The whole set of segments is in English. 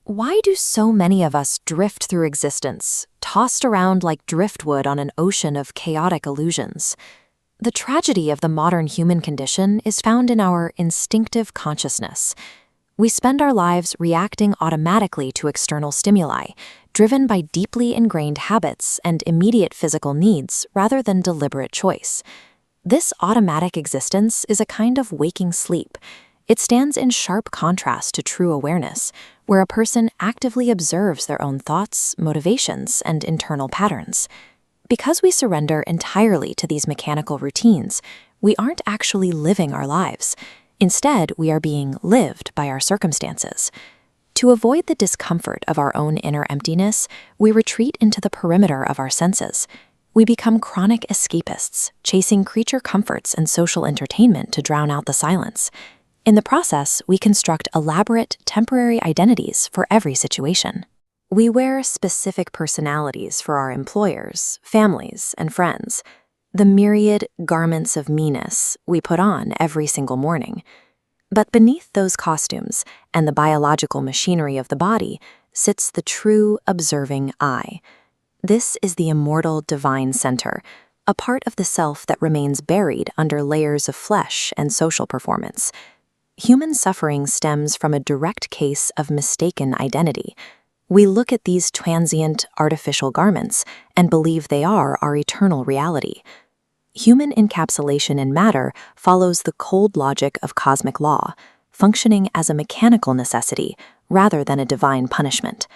Why do so many of us drift through existence, tossed around like driftwood on an ocean of chaotic illusions? The tragedy of the modern human condition is found in our instinctive consciousness. We spend our lives reacting automatically to external stimuli, driven by deeply ingrained habits and immediate physical needs rather than deliberate choice. This automatic existence is a kind of waking sleep. It stands in sharp contrast to true awareness, where a person actively observes their own thoughts, motivations, and internal patterns. Because we surrender entirely to these mechanical routines, we aren't actually living our lives. Instead, we are being lived by our circumstances. To avoid the discomfort of our own inner emptiness, we retreat into the perimeter of our senses. We become chronic escapists, chasing creature comforts and social entertainment to drown out the silence. In the process, we construct elaborate, temporary identities for every situation. We wear specific personalities for our employers, families, and friends. The myriad garments of meanness we put on every single morning. But beneath those costumes and the biological machinery of the body sits the true observing I. This is the immortal divine center, a part of the self that remains buried under layers of flesh and social performance. Human suffering stems from a direct case of mistaken identity. We look at these transient, artificial garments and believe they are our eternal reality. Human encapsulation in matter follows the cold logic of cosmic law, functioning as a mechanical necessity rather than a divine punishment.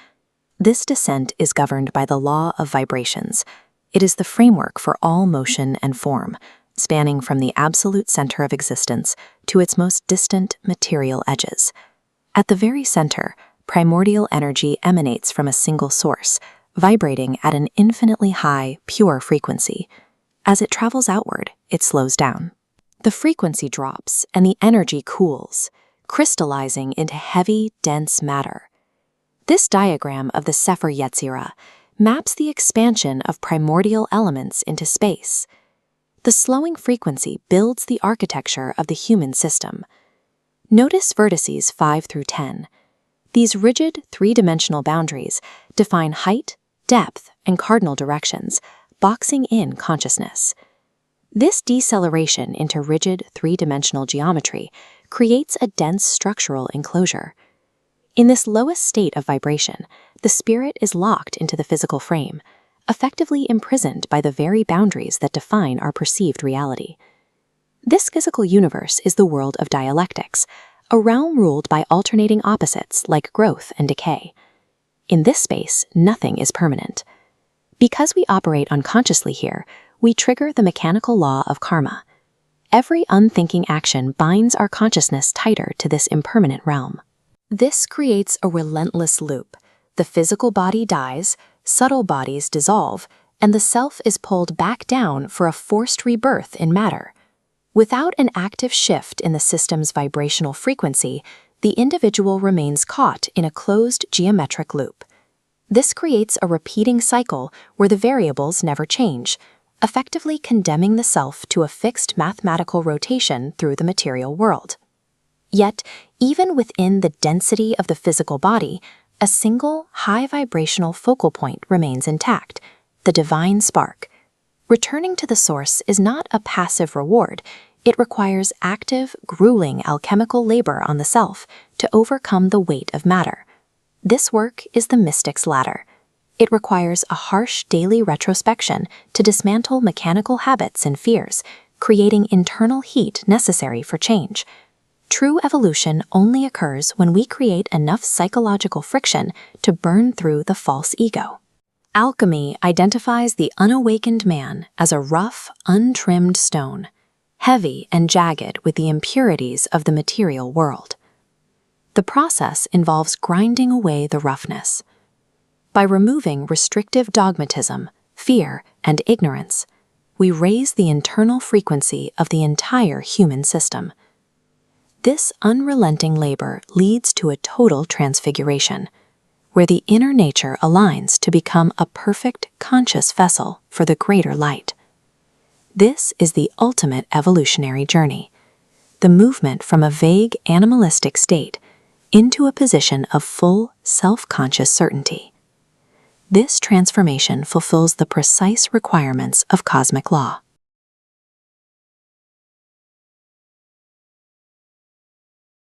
This descent is governed by the law of vibrations. It is the framework for all motion and form, spanning from the absolute center of existence to its most distant material edges. At the very center, primordial energy emanates from a single source, vibrating at an infinitely high, pure frequency. As it travels outward, it slows down. The frequency drops and the energy cools, crystallizing into heavy, dense matter. This diagram of the Sefer Yetzirah maps the expansion of primordial elements into space. The slowing frequency builds the architecture of the human system. Notice vertices 5 through 10. These rigid, three-dimensional boundaries define height, depth, and cardinal directions, boxing in consciousness. This deceleration into rigid, three-dimensional geometry creates a dense structural enclosure. In this lowest state of vibration, the spirit is locked into the physical frame, effectively imprisoned by the very boundaries that define our perceived reality. This physical universe is the world of dialectics, a realm ruled by alternating opposites like growth and decay. In this space, nothing is permanent. Because we operate unconsciously here, we trigger the mechanical law of karma. Every unthinking action binds our consciousness tighter to this impermanent realm. This creates a relentless loop. The physical body dies, subtle bodies dissolve, and the self is pulled back down for a forced rebirth in matter. Without an active shift in the system's vibrational frequency, the individual remains caught in a closed geometric loop. This creates a repeating cycle where the variables never change, effectively condemning the self to a fixed mathematical rotation through the material world. Yet, even within the density of the physical body, a single, high-vibrational focal point remains intact, the divine spark. Returning to the source is not a passive reward. It requires active, grueling alchemical labor on the self to overcome the weight of matter. This work is the mystic's ladder. It requires a harsh daily retrospection to dismantle mechanical habits and fears, creating internal heat necessary for change. True evolution only occurs when we create enough psychological friction to burn through the false ego. Alchemy identifies the unawakened man as a rough, untrimmed stone, heavy and jagged with the impurities of the material world. The process involves grinding away the roughness. By removing restrictive dogmatism, fear, and ignorance, we raise the internal frequency of the entire human system. This unrelenting labor leads to a total transfiguration, where the inner nature aligns to become a perfect, conscious vessel for the greater light. This is the ultimate evolutionary journey, the movement from a vague animalistic state into a position of full, self-conscious certainty. This transformation fulfills the precise requirements of cosmic law.